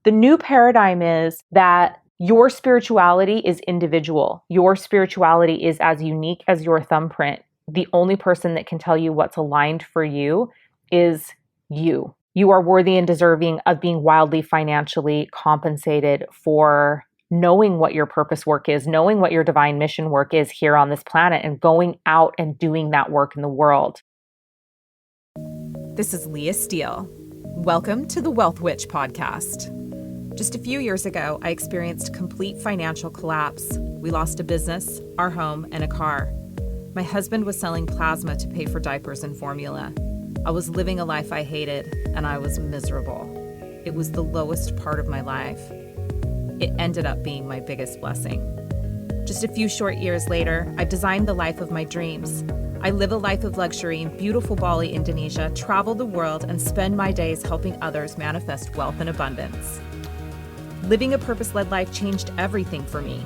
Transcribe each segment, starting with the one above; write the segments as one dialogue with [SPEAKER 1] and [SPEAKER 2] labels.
[SPEAKER 1] The new paradigm is that your spirituality is individual. Your spirituality is as unique as your thumbprint. The only person that can tell you what's aligned for you is you. You are worthy and deserving of being wildly financially compensated for knowing what your purpose work is, knowing what your divine mission work is here on this planet, and going out and doing that work in the world.
[SPEAKER 2] This is Leah Steele. Welcome to the Wealth Witch podcast. Just a few years ago, I experienced complete financial collapse. We lost a business, our home, and a car. My husband was selling plasma to pay for diapers and formula. I was living a life I hated, and I was miserable. It was the lowest part of my life. It ended up being my biggest blessing. Just a few short years later, I've designed the life of my dreams. I live a life of luxury in beautiful Bali, Indonesia, travel the world, and spend my days helping others manifest wealth and abundance. Living a purpose-led life changed everything for me.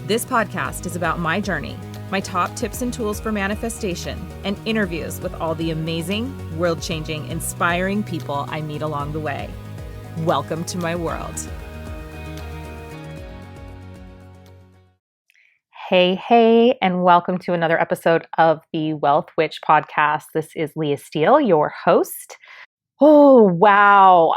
[SPEAKER 2] This podcast is about my journey, my top tips and tools for manifestation, and interviews with all the amazing, world-changing, inspiring people I meet along the way. Welcome to my world.
[SPEAKER 1] Hey, and welcome to another episode of the Wealth Witch podcast. This is Leah Steele, your host. Oh, wow.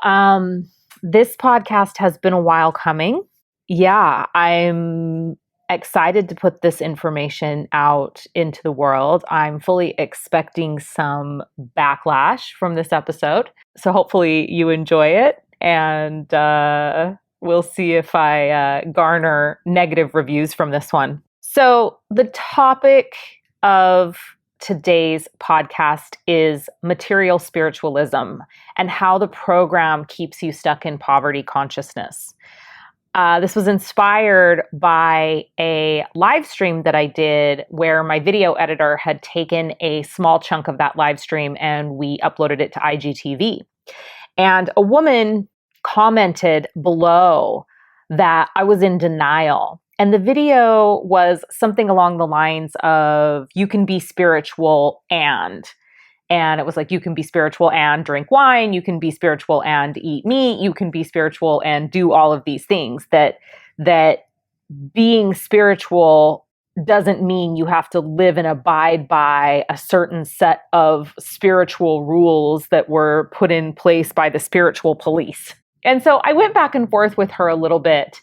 [SPEAKER 1] This podcast has been a while coming. Yeah, I'm excited to put this information out into the world. I'm fully expecting some backlash from this episode. So hopefully you enjoy it, and we'll see if I garner negative reviews from this one. So the topic of today's podcast is material spiritualism and how the program keeps you stuck in poverty consciousness. This was inspired by a live stream that I did where my video editor had taken a small chunk of that live stream and we uploaded it to IGTV. And a woman commented below that I was in denial. And the video was something along the lines of, you can be spiritual and it was like, you can be spiritual and drink wine, you can be spiritual and eat meat, you can be spiritual and do all of these things. That being spiritual doesn't mean you have to live and abide by a certain set of spiritual rules that were put in place by the spiritual police. And so I went back and forth with her a little bit.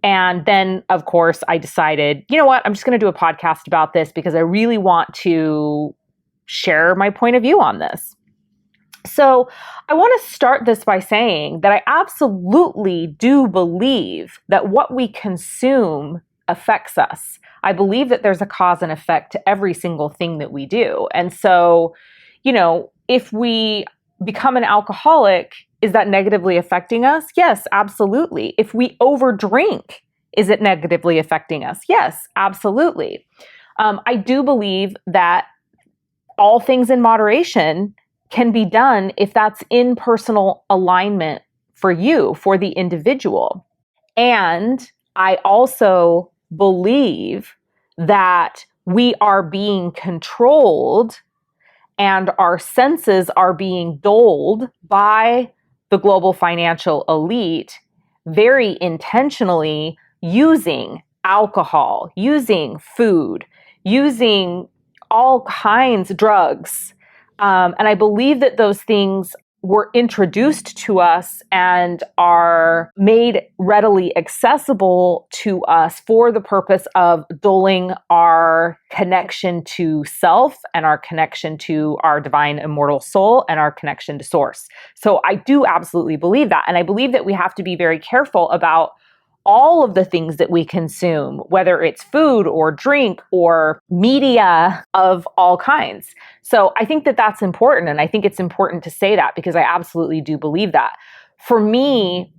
[SPEAKER 1] And then, of course, I decided, you know what, I'm just going to do a podcast about this because I really want to share my point of view on this. So I want to start this by saying that I absolutely do believe that what we consume affects us. I believe that there's a cause and effect to every single thing that we do. And so, if we become an alcoholic, is that negatively affecting us? Yes, absolutely. If we overdrink, is it negatively affecting us? Yes, absolutely. I do believe that all things in moderation can be done if that's in personal alignment for you, for the individual. And I also believe that we are being controlled and our senses are being dulled by the global financial elite very intentionally, using alcohol, using food, using all kinds of drugs. And I believe that those things were introduced to us and are made readily accessible to us for the purpose of dulling our connection to self and our connection to our divine immortal soul and our connection to source. So I do absolutely believe that. And I believe that we have to be very careful about all of the things that we consume, whether it's food or drink or media of all kinds. So I think that that's important. And I think it's important to say that because I absolutely do believe that. For me,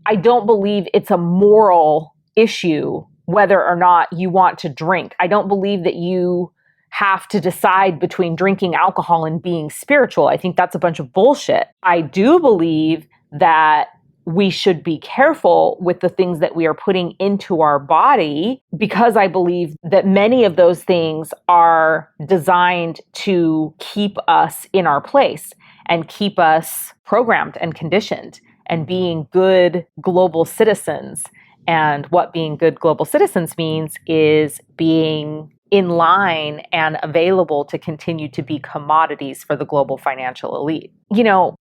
[SPEAKER 1] I don't believe it's a moral issue whether or not you want to drink. I don't believe that you have to decide between drinking alcohol and being spiritual. I think that's a bunch of bullshit. I do believe that we should be careful with the things that we are putting into our body because I believe that many of those things are designed to keep us in our place and keep us programmed and conditioned. and being good global citizens. And what being good global citizens means is being in line and available to continue to be commodities for the global financial elite.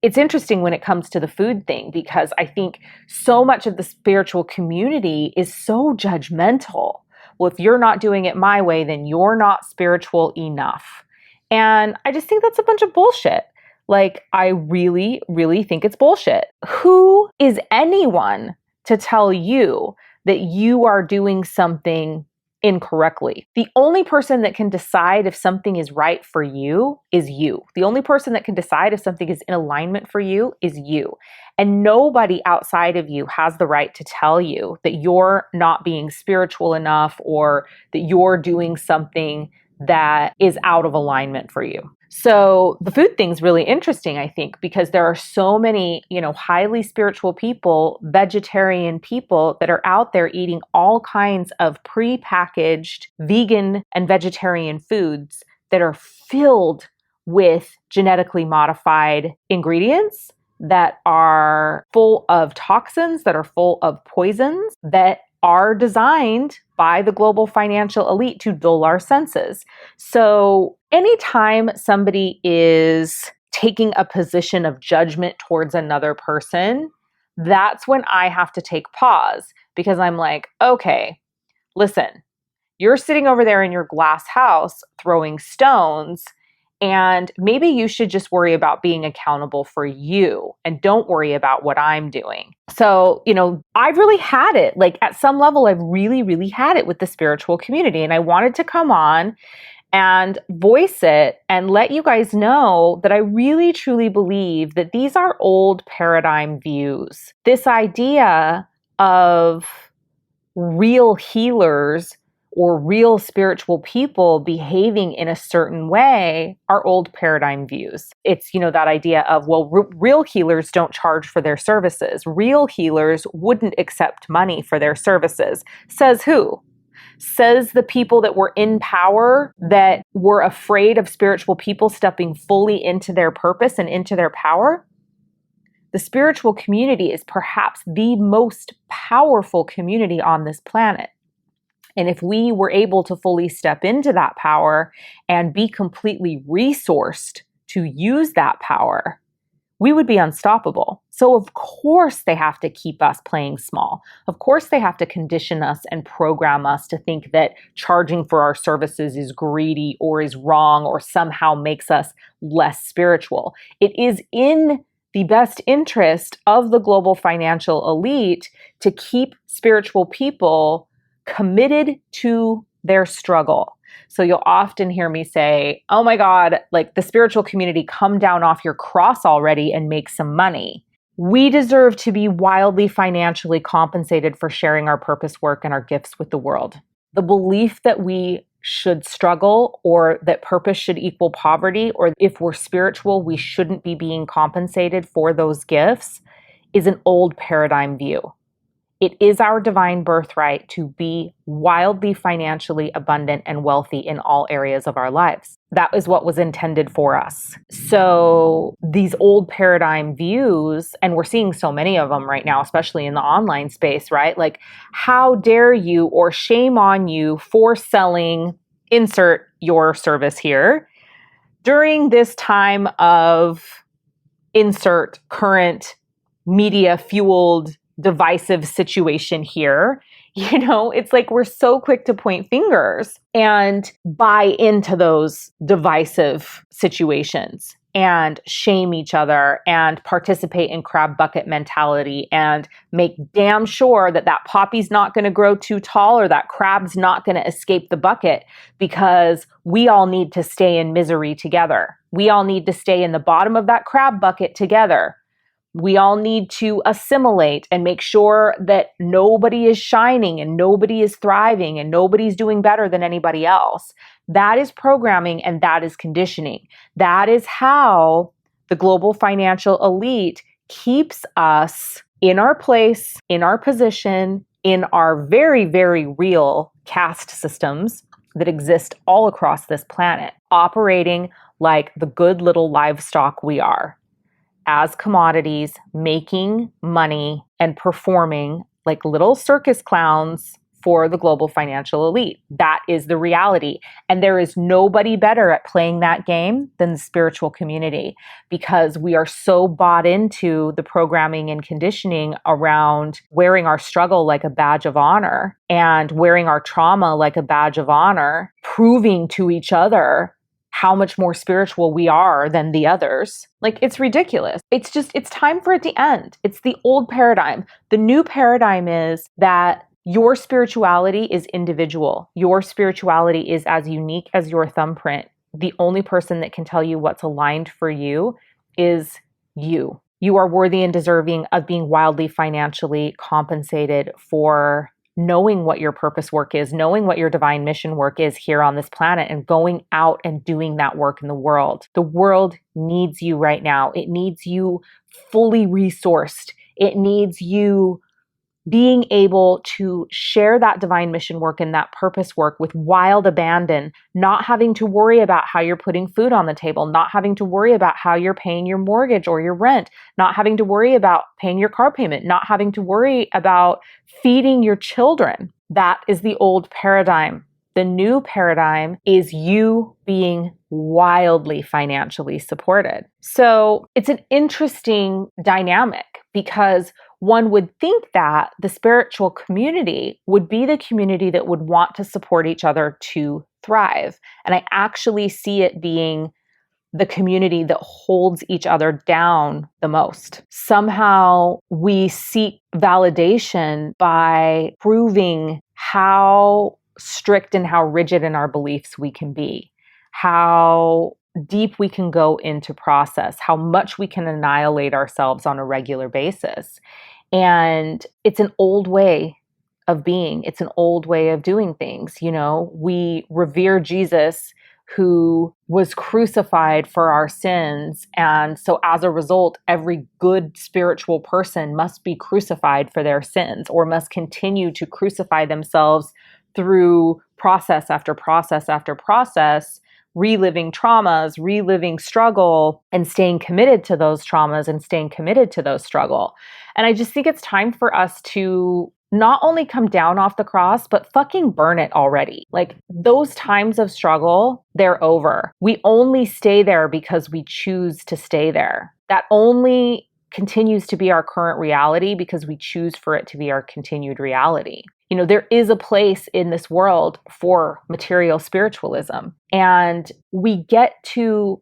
[SPEAKER 1] It's interesting when it comes to the food thing, because I think so much of the spiritual community is so judgmental. Well, if you're not doing it my way, then you're not spiritual enough. And I just think that's a bunch of bullshit. Like, I really, really think it's bullshit. Who is anyone to tell you that you are doing something incorrectly? The only person that can decide if something is right for you is you. The only person that can decide if something is in alignment for you is you. And nobody outside of you has the right to tell you that you're not being spiritual enough or that you're doing something that is out of alignment for you. So the food thing's really interesting, I think, because there are so many, highly spiritual people, vegetarian people that are out there eating all kinds of prepackaged vegan and vegetarian foods that are filled with genetically modified ingredients that are full of toxins, that are full of poisons, that are designed by the global financial elite to dull our senses. So anytime somebody is taking a position of judgment towards another person, that's when I have to take pause, because I'm like, okay, listen, you're sitting over there in your glass house throwing stones, and maybe you should just worry about being accountable for you and don't worry about what I'm doing. So, I've really had it. Like, at some level, I've really, really had it with the spiritual community. And I wanted to come on and voice it and let you guys know that I really, truly believe that these are old paradigm views. This idea of real healers or real spiritual people behaving in a certain way are old paradigm views. It's, that idea of, well, real healers don't charge for their services. Real healers wouldn't accept money for their services. Says who? Says the people that were in power, that were afraid of spiritual people stepping fully into their purpose and into their power. The spiritual community is perhaps the most powerful community on this planet. And if we were able to fully step into that power and be completely resourced to use that power, we would be unstoppable. So of course they have to keep us playing small. Of course they have to condition us and program us to think that charging for our services is greedy or is wrong or somehow makes us less spiritual. It is in the best interest of the global financial elite to keep spiritual people committed to their struggle. So you'll often hear me say, oh my God, like, the spiritual community, come down off your cross already and make some money. We deserve to be wildly financially compensated for sharing our purpose work and our gifts with the world. The belief that we should struggle, or that purpose should equal poverty, or if we're spiritual, we shouldn't be being compensated for those gifts, is an old paradigm view. It is our divine birthright to be wildly financially abundant and wealthy in all areas of our lives. That is what was intended for us. So these old paradigm views, and we're seeing so many of them right now, especially in the online space, right? Like, how dare you, or shame on you for selling, insert your service here, during this time of insert current media fueled divisive situation here. It's like we're so quick to point fingers and buy into those divisive situations and shame each other and participate in crab bucket mentality and make damn sure that that poppy's not going to grow too tall or that crab's not going to escape the bucket, because we all need to stay in misery together. We all need to stay in the bottom of that crab bucket together. We all need to assimilate and make sure that nobody is shining and nobody is thriving and nobody's doing better than anybody else. That is programming and that is conditioning. That is how the global financial elite keeps us in our place, in our position, in our very, very real caste systems that exist all across this planet, operating like the good little livestock we are. as commodities, making money and performing like little circus clowns for the global financial elite. That is the reality. And there is nobody better at playing that game than the spiritual community, because we are so bought into the programming and conditioning around wearing our struggle like a badge of honor and wearing our trauma like a badge of honor, proving to each other how much more spiritual we are than the others. Like, it's ridiculous. It's time for it to end. It's the old paradigm. The new paradigm is that your spirituality is individual. Your spirituality is as unique as your thumbprint. The only person that can tell you what's aligned for you is you. You are worthy and deserving of being wildly financially compensated for knowing what your purpose work is, knowing what your divine mission work is here on this planet, and going out and doing that work in the world. The world needs you right now. It needs you fully resourced. It needs you being able to share that divine mission work and that purpose work with wild abandon, not having to worry about how you're putting food on the table, not having to worry about how you're paying your mortgage or your rent, not having to worry about paying your car payment, not having to worry about feeding your children. That is the old paradigm. The new paradigm is you being wildly financially supported. So it's an interesting dynamic, because one would think that the spiritual community would be the community that would want to support each other to thrive. And I actually see it being the community that holds each other down the most. Somehow we seek validation by proving how strict and how rigid in our beliefs we can be, how deep we can go into process, how much we can annihilate ourselves on a regular basis. And it's an old way of being. It's an old way of doing things. You know, we revere Jesus, who was crucified for our sins. And so as a result, every good spiritual person must be crucified for their sins, or must continue to crucify themselves through process after process after process, reliving traumas, reliving struggle, and staying committed to those traumas and staying committed to those struggle. And I just think it's time for us to not only come down off the cross, but fucking burn it already. Like, those times of struggle, they're over. We only stay there because we choose to stay there. That only continues to be our current reality because we choose for it to be our continued reality. You know, there is a place in this world for material spiritualism, and we get to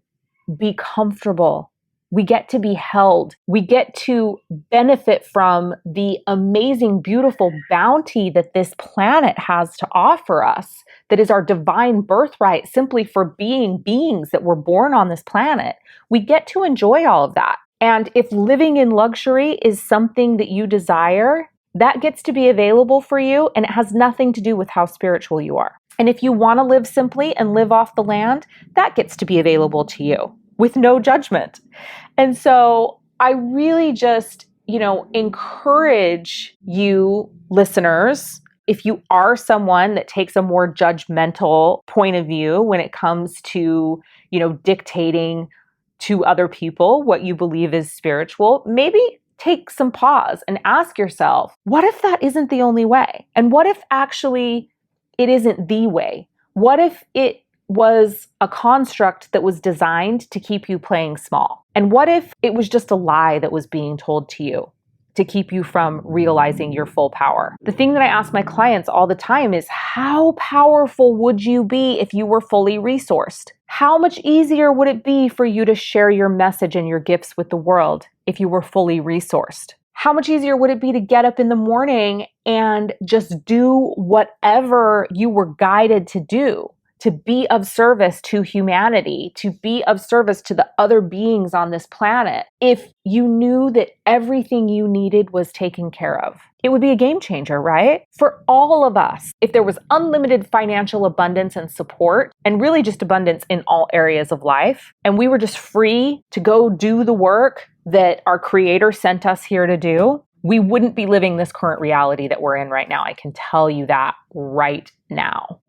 [SPEAKER 1] be comfortable. We get to be held. We get to benefit from the amazing, beautiful bounty that this planet has to offer us, that is our divine birthright simply for being beings that were born on this planet. We get to enjoy all of that. And if living in luxury is something that you desire, that gets to be available for you, and it has nothing to do with how spiritual you are. And if you want to live simply and live off the land, that gets to be available to you with no judgment. And so I really just, encourage you listeners, if you are someone that takes a more judgmental point of view when it comes to, dictating to other people what you believe is spiritual, maybe take some pause and ask yourself, what if that isn't the only way? And what if actually it isn't the way? What if it was a construct that was designed to keep you playing small? And what if it was just a lie that was being told to you to keep you from realizing your full power? The thing that I ask my clients all the time is, how powerful would you be if you were fully resourced? How much easier would it be for you to share your message and your gifts with the world if you were fully resourced? How much easier would it be to get up in the morning and just do whatever you were guided to do, to be of service to humanity, to be of service to the other beings on this planet, if you knew that everything you needed was taken care of? It would be a game changer, right? For all of us, if there was unlimited financial abundance and support, and really just abundance in all areas of life, and we were just free to go do the work that our Creator sent us here to do, we wouldn't be living this current reality that we're in right now. I can tell you that right now.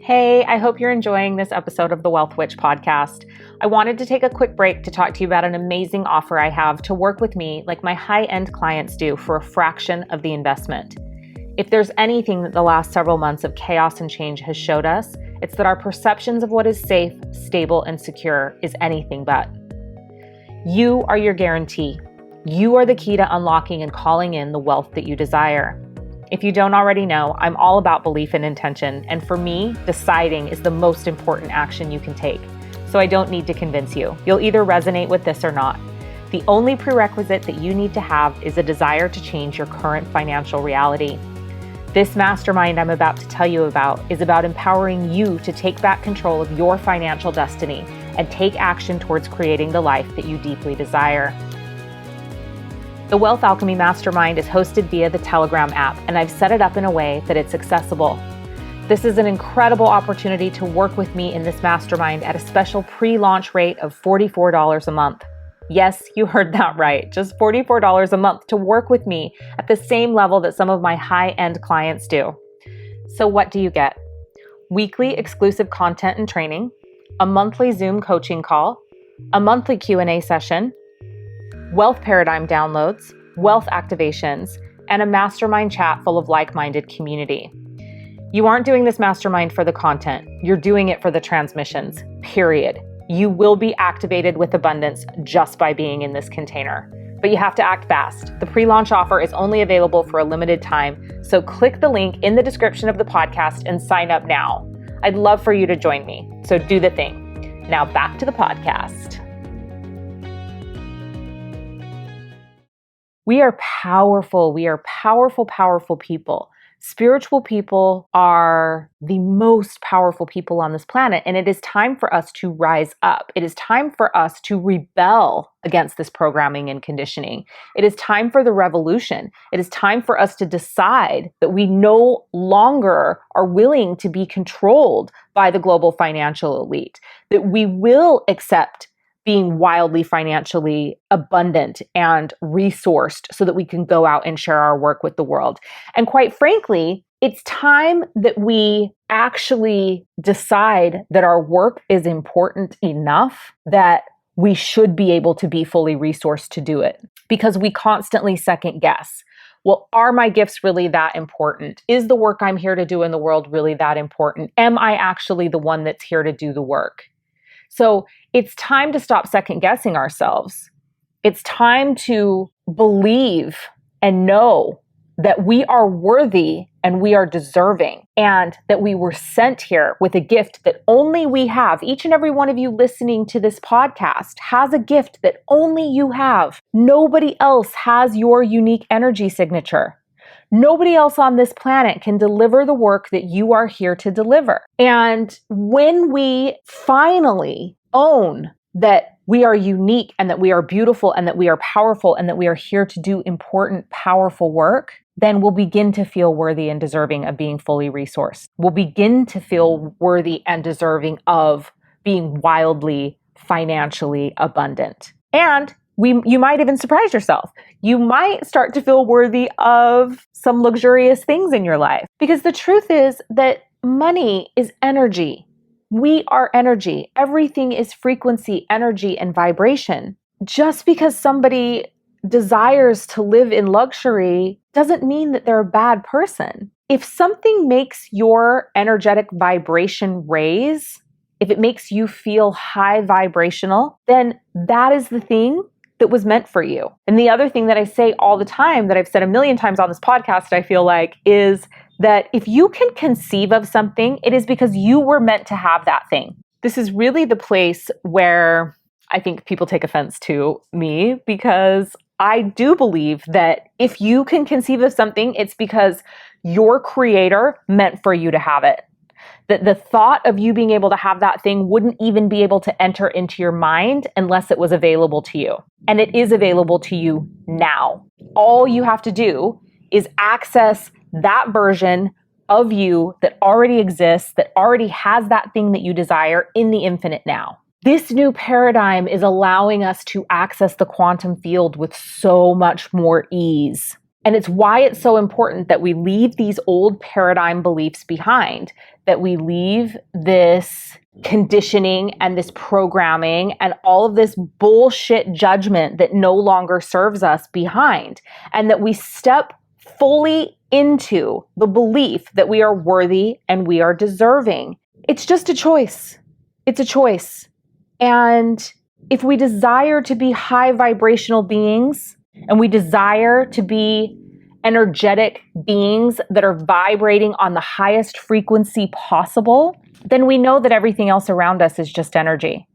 [SPEAKER 1] Hey, I hope you're enjoying this episode of the Wealth Witch podcast. I wanted to take a quick break to talk to you about an amazing offer I have to work with me like my high-end clients do for a fraction of the investment. If there's anything that the last several months of chaos and change has showed us, it's that our perceptions of what is safe, stable, and secure is anything but. You are your guarantee. You are the key to unlocking and calling in the wealth that you desire. If you don't already know, I'm all about belief and intention, and for me, deciding is the most important action you can take. So I don't need to convince you. You'll either resonate with this or not. The only prerequisite that you need to have is a desire to change your current financial reality. This mastermind I'm about to tell you about is about empowering you to take back control of your financial destiny and take action towards creating the life that you deeply desire. The Wealth Alchemy Mastermind is hosted via the Telegram app, and I've set it up in a way that it's accessible. This is an incredible opportunity to work with me in this mastermind at a special pre-launch rate of $44 a month. Yes, you heard that right, just $44 a month to work with me at the same level that some of my high-end clients do. So what do you get? Weekly exclusive content and training, a monthly Zoom coaching call, a monthly Q&A session, wealth paradigm downloads, wealth activations, and a mastermind chat full of like-minded community. You aren't doing this mastermind for the content. You're doing it for the transmissions, period. You will be activated with abundance just by being in this container. But you have to act fast. The pre-launch offer is only available for a limited time, so click the link in the description of the podcast and sign up now. I'd love for you to join me, so do the thing. Now back to the podcast. We are powerful. We are powerful, powerful people. Spiritual people are the most powerful people on this planet, and it is time for us to rise up. It is time for us to rebel against this programming and conditioning. It is time for the revolution. It is time for us to decide that we no longer are willing to be controlled by the global financial elite, that we will accept being wildly financially abundant and resourced so that we can go out and share our work with the world. And quite frankly, it's time that we actually decide that our work is important enough that we should be able to be fully resourced to do it, because we constantly second guess. Well, are my gifts really that important? Is the work I'm here to do in the world really that important? Am I actually the one that's here to do the work? So it's time to stop second guessing ourselves. It's time to believe and know that we are worthy and we are deserving, and that we were sent here with a gift that only we have. Each and every one of you listening to this podcast has a gift that only you have. Nobody else has your unique energy signature. Nobody else on this planet can deliver the work that you are here to deliver. And when we finally own that we are unique and that we are beautiful and that we are powerful and that we are here to do important, powerful work, then we'll begin to feel worthy and deserving of being fully resourced. We'll begin to feel worthy and deserving of being wildly financially abundant. And you might even surprise yourself. You might start to feel worthy of some luxurious things in your life. Because the truth is that money is energy. We are energy. Everything is frequency, energy, and vibration. Just because somebody desires to live in luxury doesn't mean that they're a bad person. If something makes your energetic vibration raise, if it makes you feel high vibrational, then that is the thing that was meant for you. And the other thing that I say all the time, that I've said a million times on this podcast, I feel like, is that if you can conceive of something, it is because you were meant to have that thing. This is really the place where I think people take offense to me, because I do believe that if you can conceive of something, it's because your creator meant for you to have it. That the thought of you being able to have that thing wouldn't even be able to enter into your mind unless it was available to you. And it is available to you now. All you have to do is access that version of you that already exists, that already has that thing that you desire in the infinite now. This new paradigm is allowing us to access the quantum field with so much more ease. And it's why it's so important that we leave these old paradigm beliefs behind, that we leave this conditioning and this programming and all of this bullshit judgment that no longer serves us behind, and that we step fully into the belief that we are worthy and we are deserving. It's just a choice. It's a choice. And if we desire to be high vibrational beings, and we desire to be energetic beings that are vibrating on the highest frequency possible, then we know that everything else around us is just energy.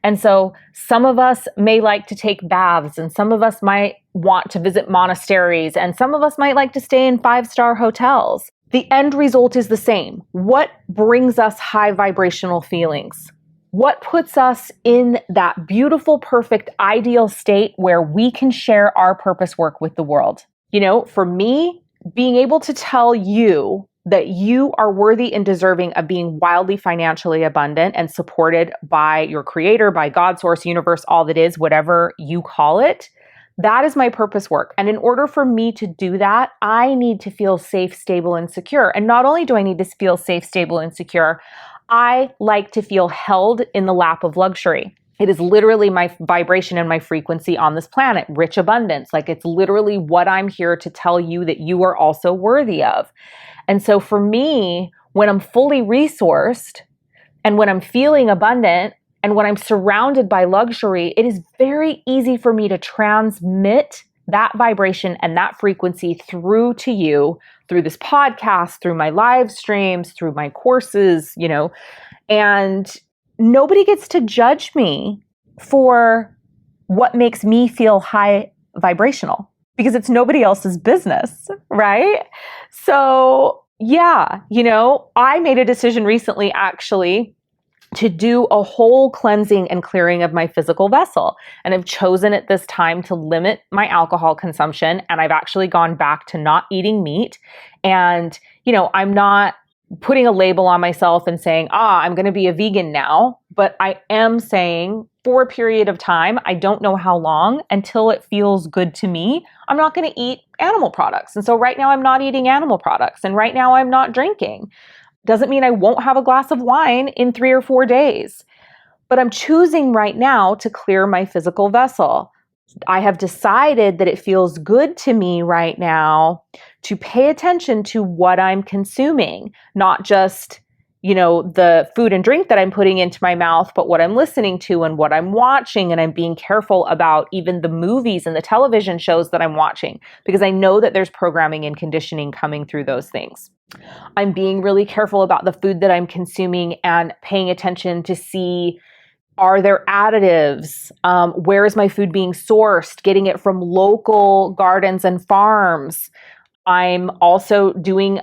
[SPEAKER 1] And so some of us may like to take baths, and some of us might want to visit monasteries, and some of us might like to stay in 5-star hotels. The end result is the same. What brings us high vibrational feelings? What puts us in that beautiful, perfect, ideal state where we can share our purpose work with the world? You know, for me, being able to tell you that you are worthy and deserving of being wildly financially abundant and supported by your creator, by God, source, universe, all that is, whatever you call it, that is my purpose work. And in order for me to do that, I need to feel safe, stable, and secure. And not only do I need to feel safe, stable, and secure, I like to feel held in the lap of luxury. It is literally my vibration and my frequency on this planet, rich abundance. Like, it's literally what I'm here to tell you that you are also worthy of. And so for me, when I'm fully resourced and when I'm feeling abundant and when I'm surrounded by luxury, it is very easy for me to transmit that vibration and that frequency through to you, through this podcast, through my live streams, through my courses, you know, and nobody gets to judge me for what makes me feel high vibrational, because it's nobody else's business, right? So yeah, you know, I made a decision recently actually to do a whole cleansing and clearing of my physical vessel. And I've chosen at this time to limit my alcohol consumption. And I've actually gone back to not eating meat. And, you know, I'm not putting a label on myself and saying, I'm going to be a vegan now. But I am saying for a period of time, I don't know how long, until it feels good to me, I'm not going to eat animal products. And so right now I'm not eating animal products. And right now I'm not drinking. Doesn't mean I won't have a glass of wine in 3 or 4 days. But I'm choosing right now to clear my physical vessel. I have decided that it feels good to me right now to pay attention to what I'm consuming, not just, you know, the food and drink that I'm putting into my mouth, but what I'm listening to and what I'm watching. And I'm being careful about even the movies and the television shows that I'm watching, because I know that there's programming and conditioning coming through those things. I'm being really careful about the food that I'm consuming and paying attention to see, are there additives? Where is my food being sourced? Getting it from local gardens and farms. I'm also doing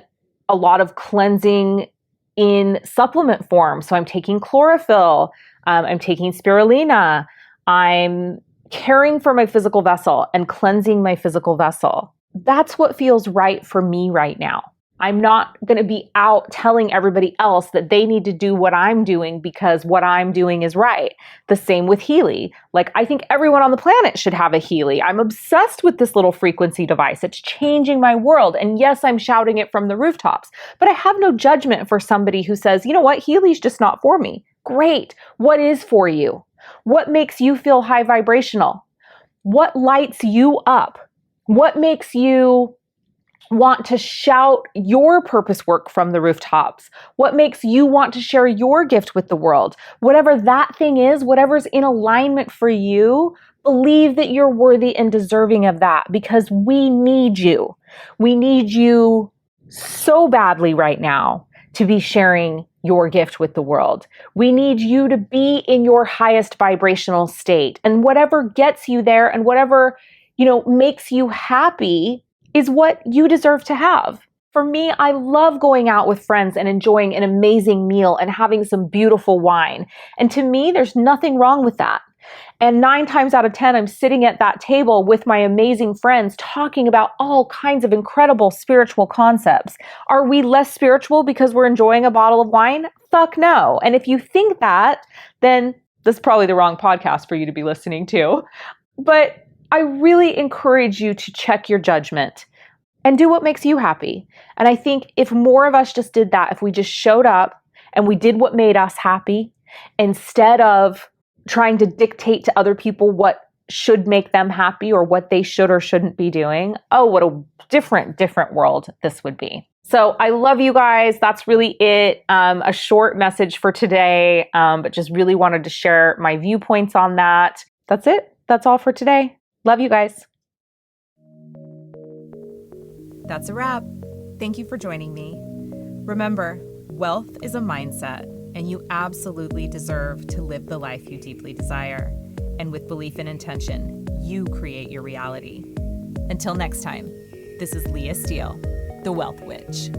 [SPEAKER 1] a lot of cleansing in supplement form. So I'm taking chlorophyll, I'm taking spirulina, I'm caring for my physical vessel and cleansing my physical vessel. That's what feels right for me right now. I'm not going to be out telling everybody else that they need to do what I'm doing because what I'm doing is right. The same with Healy. Like, I think everyone on the planet should have a Healy. I'm obsessed with this little frequency device. It's changing my world. And yes, I'm shouting it from the rooftops, but I have no judgment for somebody who says, you know what, Healy's just not for me. Great. What is for you? What makes you feel high vibrational? What lights you up? What makes you want to shout your purpose work from the rooftops? What makes you want to share your gift with the world? Whatever that thing is, whatever's in alignment for you, believe that you're worthy and deserving of that, because we need you. We need you so badly right now to be sharing your gift with the world. We need you to be in your highest vibrational state, and whatever gets you there and whatever, you know, makes you happy is what you deserve to have. For me, I love going out with friends and enjoying an amazing meal and having some beautiful wine. And to me, there's nothing wrong with that. And 9 times out of 10, I'm sitting at that table with my amazing friends talking about all kinds of incredible spiritual concepts. Are we less spiritual because we're enjoying a bottle of wine? Fuck no. And if you think that, then this is probably the wrong podcast for you to be listening to. But I really encourage you to check your judgment. and do what makes you happy. And I think if more of us just did that, if we just showed up and we did what made us happy, instead of trying to dictate to other people what should make them happy or what they should or shouldn't be doing, oh, what a different world this would be. So I love you guys. That's really it. A short message for today, but just really wanted to share my viewpoints on that. That's it. That's all for today. Love you guys.
[SPEAKER 2] That's a wrap. Thank you for joining me. Remember, wealth is a mindset, and you absolutely deserve to live the life you deeply desire. And with belief and intention, you create your reality. Until next time, this is Leah Steele, the Wealth Witch.